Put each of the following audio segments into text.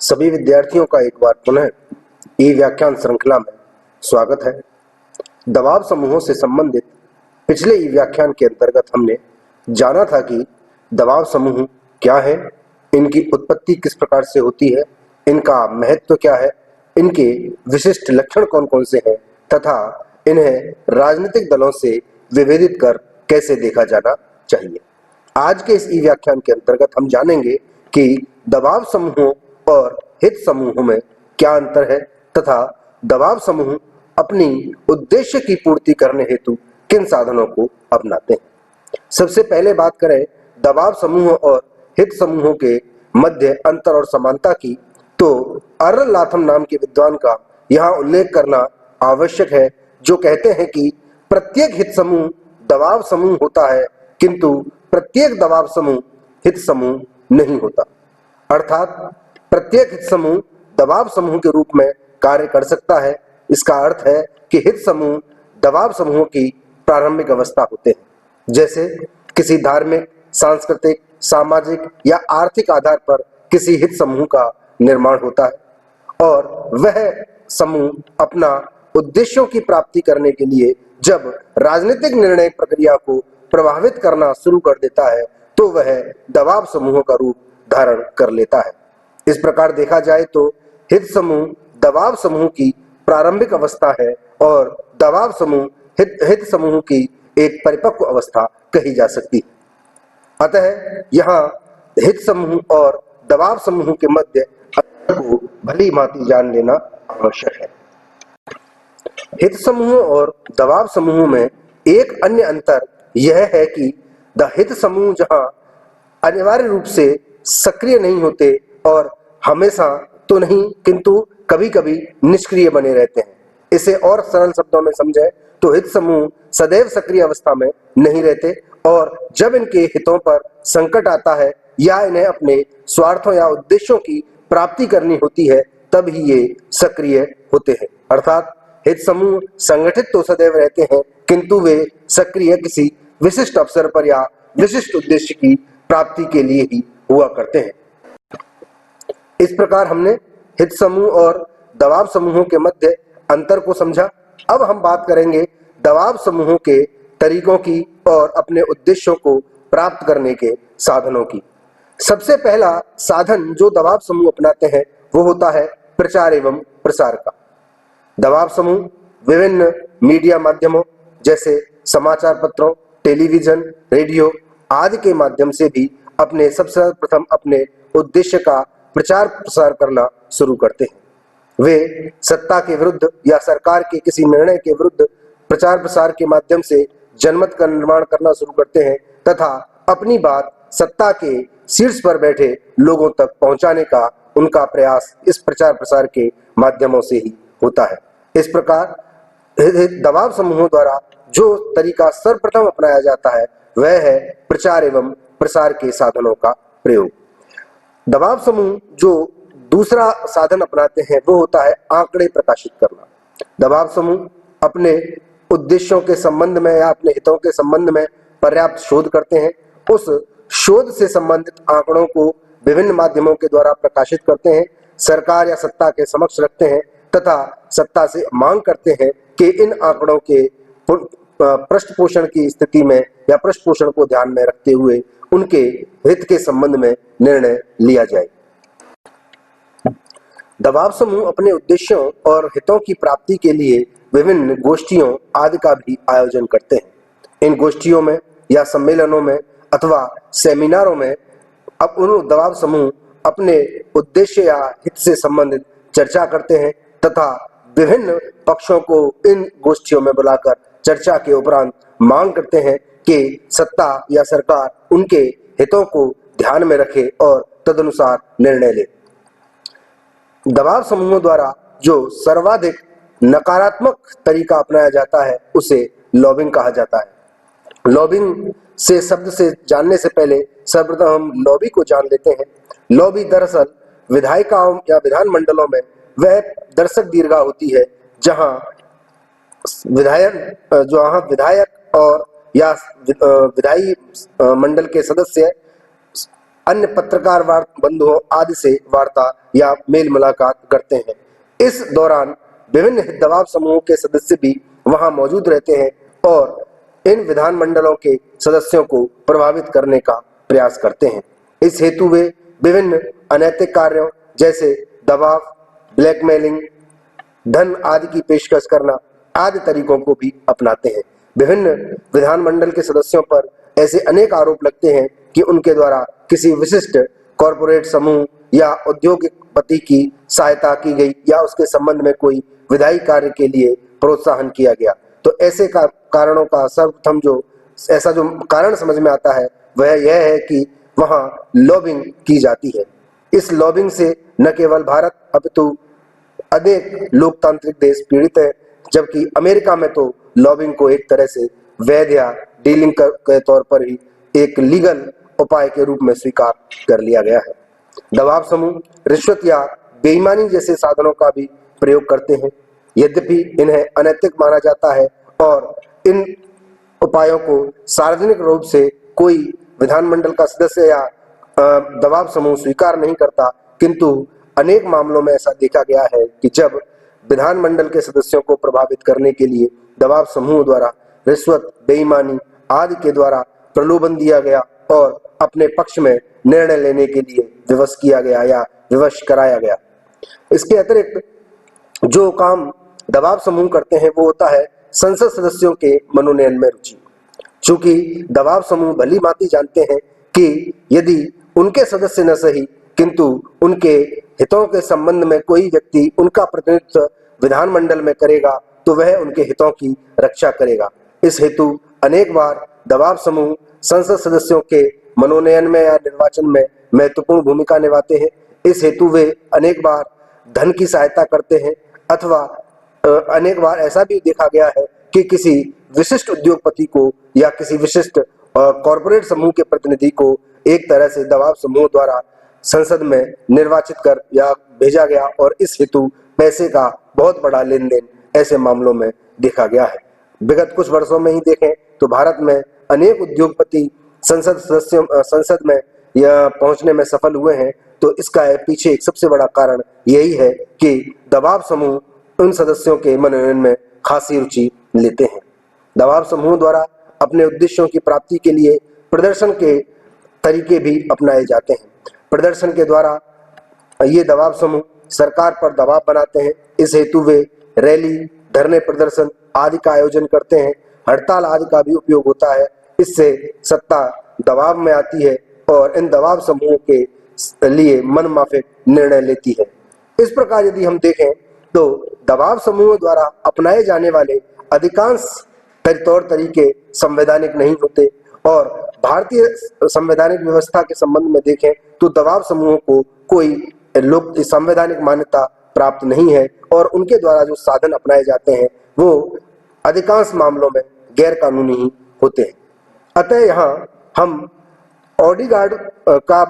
सभी विद्यार्थियों का एक बार पुनः ई व्याख्यान श्रृंखला में स्वागत है। दबाव समूहों से संबंधित पिछले ई व्याख्यान के अंतर्गत हमने जाना था कि दबाव समूह क्या है, इनकी उत्पत्ति किस प्रकार से होती है, इनका महत्व क्या है, इनके विशिष्ट लक्षण कौन कौन से हैं तथा इन्हें राजनीतिक दलों से विभेदित कर कैसे देखा जाना चाहिए। आज के इस ई व्याख्यान के अंतर्गत हम जानेंगे कि दबाव समूहों और हित समूहों में क्या अंतर है तथा दबाव समूह अपनी उद्देश्य की पूर्ति करने हेतु किन साधनों को अपनाते हैं। सबसे पहले बात करें दबाव समूह और हित समूहों के मध्य अंतर और समानता की, तो अर्ल लाथम नाम के विद्वान का यहाँ उल्लेख करना आवश्यक है, जो कहते हैं कि प्रत्येक हित समूह दबाव समूह होता है किंतु प्रत्येक दबाव समूह हित समूह नहीं होता। अर्थात प्रत्येक हित समूह दबाव समूह के रूप में कार्य कर सकता है। इसका अर्थ है कि हित समूह दबाव समूहों की प्रारंभिक अवस्था होते हैं, जैसे किसी धार्मिक, सांस्कृतिक, सामाजिक या आर्थिक आधार पर किसी हित समूह का निर्माण होता है और वह समूह अपना उद्देश्यों की प्राप्ति करने के लिए जब राजनीतिक निर्णय प्रक्रिया को प्रभावित करना शुरू कर देता है तो वह दबाव समूहों का रूप धारण कर लेता है। इस प्रकार देखा जाए तो हित समूह दबाव समूह की प्रारंभिक अवस्था है और दबाव समूह हित समूह की एक परिपक्व अवस्था कही जा सकती है। अतः यहाँ हित समूह और दबाव समूह के मध्य अंतर को भली भांति जान लेना आवश्यक है। हित समूह और दबाव समूह में एक अन्य अंतर यह है कि हित समूह जहां अनिवार्य रूप से सक्रिय नहीं होते और हमेशा तो नहीं किंतु कभी कभी निष्क्रिय बने रहते हैं। इसे और सरल शब्दों में समझें तो हित समूह सदैव सक्रिय अवस्था में नहीं रहते और जब इनके हितों पर संकट आता है या इन्हें अपने स्वार्थों या उद्देश्यों की प्राप्ति करनी होती है तब ही ये सक्रिय होते हैं। अर्थात हित समूह संगठित तो सदैव रहते हैं किंतु वे सक्रिय किसी विशिष्ट अवसर पर या विशिष्ट उद्देश्य की प्राप्ति के लिए ही हुआ करते हैं। इस प्रकार हमने हित समूह और दबाव समूहों के मध्य अंतर को समझा। अब हम बात करेंगे दबाव समूहों के तरीकों की और अपने उद्देश्यों को प्राप्त करने के साधनों की। सबसे पहला साधन जो दबाव समूह अपनाते हैं वो होता है प्रचार एवं प्रसार का। दबाव समूह विभिन्न मीडिया माध्यमों जैसे समाचार पत्रों, टेलीविजन, रेडियो आदि के माध्यम से भी अपने सबसे प्रथम अपने उद्देश्य का प्रचार प्रसार करना शुरू करते हैं। वे सत्ता के विरुद्ध या सरकार के किसी निर्णय के विरुद्ध प्रचार प्रसार के माध्यम से जनमत का निर्माण करना शुरू करते हैं तथा अपनी बात सत्ता के शीर्ष पर बैठे लोगों तक पहुंचाने का उनका प्रयास इस प्रचार प्रसार के माध्यमों से ही होता है। इस प्रकार दबाव समूहों द्वारा जो तरीका सर्वप्रथम अपनाया जाता है वह है प्रचार एवं प्रसार के साधनों का प्रयोग। दबाव समूह जो दूसरा साधन अपनाते हैं वो होता है आंकड़े प्रकाशित करना। दबाव समूह अपने उद्देश्यों के संबंध में या अपने हितों के संबंध में पर्याप्त शोध करते हैं। उस शोध से संबंधित आंकड़ों को विभिन्न माध्यमों के द्वारा प्रकाशित करते हैं, सरकार या सत्ता के समक्ष रखते हैं तथा सत्ता से मांग करते हैं कि इन आंकड़ों के पृष्ठ पोषण की स्थिति में या पृष्ठ पोषण को ध्यान में रखते हुए उनके हित के संबंध में निर्णय लिया जाए। दबाव समूह अपने उद्देश्यों और हितों की प्राप्ति के लिए विभिन्न गोष्ठियों आदि का भी आयोजन करते हैं। इन गोष्ठियों में या सम्मेलनों में अथवा सेमिनारों में अब उन दबाव समूह अपने उद्देश्य या हित से संबंधित चर्चा करते हैं तथा विभिन्न पक्षों को इन गोष्ठियों में बुलाकर चर्चा के उपरांत मांग करते हैं कि सत्ता या सरकार उनके हितों को ध्यान में रखे और तदनुसार निर्णय ले। दबाव समूहों द्वारा जो सर्वाधिक नकारात्मक तरीका अपनाया जाता है उसे लॉबिंग कहा जाता है। लॉबिंग से शब्द से जानने से पहले सर्वप्रथम हम लॉबी को जान लेते हैं। लॉबी दरअसल विधायिकाओं या विधान मंडलों में वह दर्शक दीर्घा होती है जहां विधायक और या विधायी मंडल के सदस्य अन्य पत्रकार बंधुओं आदि से वार्ता या मेल मुलाकात करते हैं। इस दौरान विभिन्न दबाव समूहों के सदस्य भी वहां मौजूद रहते हैं और इन विधानमंडलों के सदस्यों को प्रभावित करने का प्रयास करते हैं। इस हेतु वे विभिन्न अनैतिक कार्यों जैसे दबाव, ब्लैकमेलिंग, धन आदि की पेशकश करना आदि तरीकों को भी अपनाते हैं। विभिन्न विधानमंडल के सदस्यों पर ऐसे अनेक आरोप लगते हैं कि उनके द्वारा किसी विशिष्ट कॉरपोरेट समूह या उद्योगपति की सहायता की गई या उसके संबंध में कोई विधायी कार्य के लिए प्रोत्साहन किया गया। तो ऐसे कारणों का सर्वप्रथम ऐसा जो कारण समझ में आता है वह यह है कि वहां लॉबिंग की जाती है। इस लॉबिंग से न केवल भारत अपितु अनेक लोकतांत्रिक देश पीड़ित है, जबकि अमेरिका में तो लॉबिंग को एक तरह से वैध या डीलिंग के तौर पर ही एक लीगल उपाय के रूप में स्वीकार कर लिया गया है। दबाव समूह रिश्वत या बेईमानी जैसे साधनों का भी प्रयोग करते हैं, यद्यपि इन्हें अनैतिक माना जाता है और इन उपायों को सार्वजनिक रूप से कोई विधानमंडल का सदस्य या दबाव समूह स्वीकार नहीं करता, किंतु अनेक मामलों में ऐसा देखा गया है कि जब विधानमंडल के सदस्यों को प्रभावित करने के लिए दबाव समूह द्वारा रिश्वत, बेईमानी आदि के द्वारा प्रलोभन दिया गया और अपने पक्ष में निर्णय लेने के लिए विवश किया गया या विवश कराया गया। इसके अतिरिक्त जो काम दबाव समूह करते हैं वो होता है संसद सदस्यों के मनोनयन में रुचि। चूंकि दबाव समूह भली भांति जानते हैं कि यदि उनके सदस्य न सही किंतु उनके हितों के संबंध में कोई व्यक्ति उनका प्रतिनिधित्व विधानमंडल में करेगा तो वह उनके हितों की रक्षा करेगा। इस हेतु अनेक बार दबाव समूह संसद सदस्यों के मनोनयन में या निर्वाचन में महत्वपूर्ण भूमिका निभाते हैं। इस हेतु वे अनेक बार धन की सहायता करते हैं अथवा अनेक बार ऐसा भी देखा गया है कि किसी विशिष्ट उद्योगपति को या किसी विशिष्ट कॉरपोरेट समूह के प्रतिनिधि को एक तरह से दबाव समूह द्वारा संसद में निर्वाचित कर या भेजा गया और इस हेतु पैसे का बहुत बड़ा लेन देन ऐसे मामलों में देखा गया है। विगत कुछ वर्षों में ही देखें तो भारत में अनेक उद्योगपति संसद में यह पहुंचने में सफल हुए हैं। तो इसका पीछे एक सबसे बड़ा कारण यही है कि दबाव समूह उन सदस्यों के मनोनयन में खासी रुचि लेते हैं। दबाव समूह द्वारा अपने उद्देश्यों की प्राप्ति के लिए प्रदर्शन के तरीके भी अपनाए जाते हैं। प्रदर्शन के द्वारा ये दबाव समूह सरकार पर दबाव बनाते हैं। इस हेतु वे रैली, धरने प्रदर्शन आदि का आयोजन करते हैं। हड़ताल आदि का भी उपयोग होता है। इससे सत्ता दबाव में आती है और इन दबाव समूहों के लिए मनमाफिक निर्णय लेती है। इस प्रकार यदि हम देखें तो दबाव समूहों द्वारा अपनाए जाने वाले अधिकांश तौर तरीके संवैधानिक नहीं होते और भारतीय संवैधानिक व्यवस्था के संबंध में देखें तो दबाव समूहों को कोई संवैधानिक मान्यता प्राप्त नहीं है और उनके द्वारा जो साधन अपनाए जाते हैं वो अधिकांश मामलों में गैर कानूनी ही होते हैं। अतः यहाँ हम ऑडीगार्ड का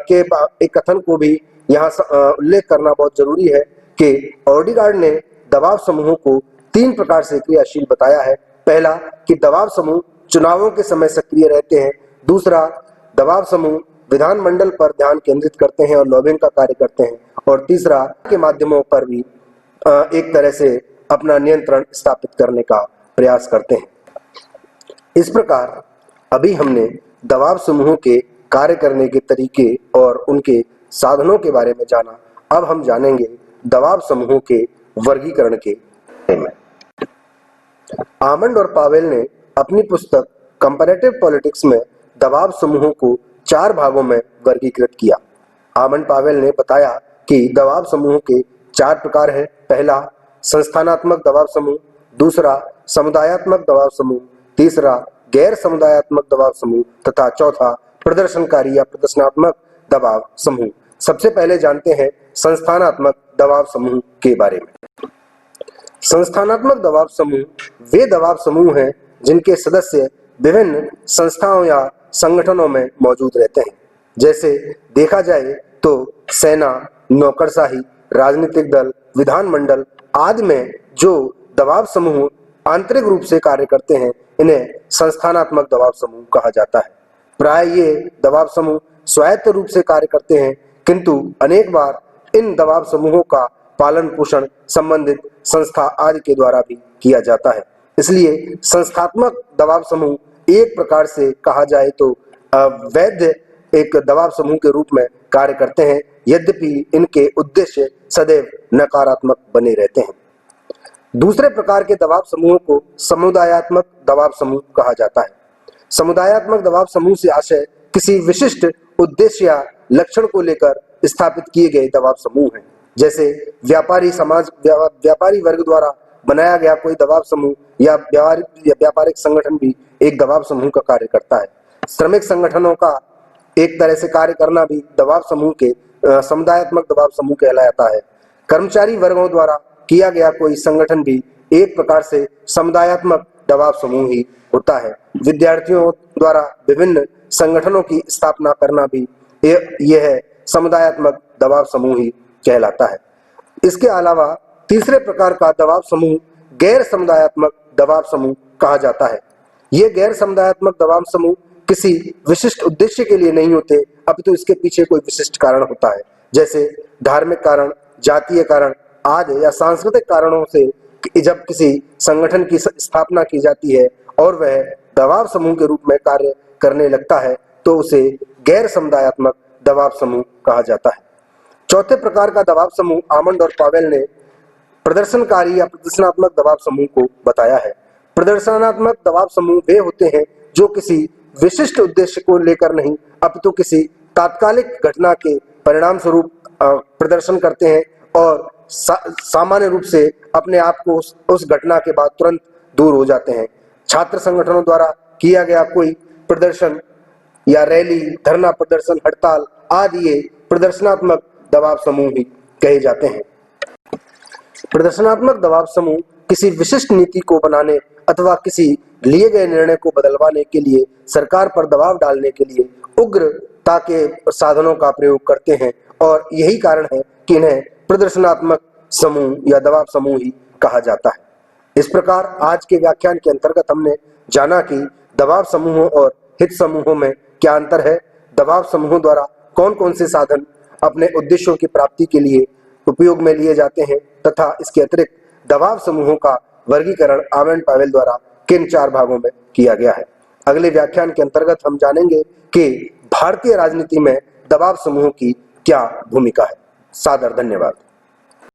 के एक कथन को भी यहाँ उल्लेख करना बहुत जरूरी है कि ऑडीगार्ड ने दबाव समूहों को 3 प्रकार से क्रियाशील बताया है। पहला कि दबाव समूह चुनावों के समय सक्रिय रहते हैं। दूसरा, दबाव समूह विधानमंडल पर ध्यान केंद्रित करते हैं और लॉबिंग का कार्य करते हैं। और तीसरा, के माध्यमों पर भी एक तरह से अपना नियंत्रण स्थापित करने का प्रयास करते हैं। इस प्रकार अभी हमने दबाव समूहों के कार्य करने के तरीके और उनके साधनों के बारे में जाना। अब हम जानेंगे दबाव समूहों के वर्गीकरण के बारे में। आमंड और पावेल ने अपनी पुस्तक कंपैरेटिव पॉलिटिक्स में दबाव समूहों को 4 भागों में वर्गीकृत किया। आमंड पावेल ने बताया कि दबाव समूहों के 4 प्रकार हैं। पहला, संस्थानात्मक दबाव समूह। दूसरा, समुदायात्मक दबाव समूह। तीसरा, गैर समुदायात्मक दबाव समूह तथा चौथा, प्रदर्शनकारी या प्रदर्शनात्मक दबाव समूह। सबसे पहले जानते हैं संस्थानात्मक दबाव समूह के बारे में। संस्थानात्मक दबाव समूह वे दबाव समूह हैं जिनके सदस्य विभिन्न संस्थाओं या संगठनों में मौजूद रहते हैं। जैसे देखा जाए तो सेना, नौकरशाही, राजनीतिक दल, विधानमंडल आदि में जो दबाव समूह आंतरिक रूप से कार्य करते हैं इन्हें संस्थानात्मक दबाव समूह कहा जाता है। प्राय ये दबाव समूह स्वायत्त रूप से कार्य करते हैं, किंतु अनेक बार इन दबाव समूहों का पालन पोषण संबंधित संस्था आदि के द्वारा भी किया जाता है। इसलिए संस्थात्मक दबाव समूह एक प्रकार से कहा जाए तो वैध एक दबाव समूह के रूप में कार्य करते हैं, यद्यपि इनके उद्देश्य सदैव नकारात्मक बने रहते हैं। दूसरे प्रकार के दबाव समूहों को समुदायात्मक दबाव समूह कहा जाता है। समुदायात्मक दबाव समूह से आशय किसी विशिष्ट उद्देश्य या लक्षण को लेकर स्थापित किए गए दबाव समूह हैं। जैसे व्यापारी वर्ग द्वारा बनाया गया कोई दबाव समूह या व्यापारिक संगठन भी एक दबाव समूह का कार्य करता है। श्रमिक संगठनों का एक तरह से कार्य करना भी दबाव समूह के समुदायात्मक दबाव समूह कहलाता है। कर्मचारी वर्गों द्वारा किया गया कोई संगठन भी एक प्रकार से समुदायात्मक दबाव समूह ही होता है। विद्यार्थियों द्वारा विभिन्न संगठनों की स्थापना करना भी यह समुदायात्मक दबाव समूह ही कहलाता है। इसके अलावा तीसरे प्रकार का दबाव समूह गैर समुदायात्मक दबाव समूह कहा जाता है। ये गैर समुदायात्मक दबाव समूह किसी विशिष्ट उद्देश्य के लिए नहीं होते, अपितु इसके पीछे कोई विशिष्ट कारण होता है, जैसे धार्मिक कारण, जातीय कारण आदि या सांस्कृतिक कारणों से जब किसी संगठन की स्थापना की जाती है और वह दबाव समूह के रूप में कार्य करने लगता है तो उसे गैर समुदायात्मक दबाव समूह कहा जाता है। चौथे प्रकार का दबाव समूह आमंड और पावेल ने प्रदर्शनकारी या प्रदर्शनात्मक दबाव समूह को बताया है। प्रदर्शनात्मक दबाव समूह वे होते हैं जो किसी विशिष्ट उद्देश्य को लेकर नहीं, अपितु किसी तात्कालिक घटना के परिणाम स्वरूप प्रदर्शन करते हैं और सामान्य रूप से अपने आप को उस घटना के बाद तुरंत दूर हो जाते हैं। छात्र संगठनों द्वारा किया गया कोई प्रदर्शन या रैली, धरना प्रदर्शन, हड़ताल आदि ये प्रदर्शनात्मक दबाव समूह ही कहे जाते हैं। प्रदर्शनात्मक दबाव समूह किसी विशिष्ट नीति को बनाने अथवा किसी लिए गए निर्णय को बदलवाने के लिए सरकार पर दबाव डालने के लिए उग्रता के साधनों का प्रयोग करते हैं और यही कारण है कि इन्हें प्रदर्शनात्मक समूह या दबाव समूह ही कहा जाता है। इस प्रकार आज के व्याख्यान के अंतर्गत हमने जाना कि दबाव समूहों और हित समूहों में क्या अंतर है, दबाव समूहों द्वारा कौन कौन से साधन अपने उद्देश्यों की प्राप्ति के लिए उपयोग में लिए जाते हैं तथा इसके अतिरिक्त दबाव समूहों का वर्गीकरण आमंड पावेल द्वारा किन 4 भागों में किया गया है। अगले व्याख्यान के अंतर्गत हम जानेंगे कि भारतीय राजनीति में दबाव समूहों की क्या भूमिका है। सादर धन्यवाद।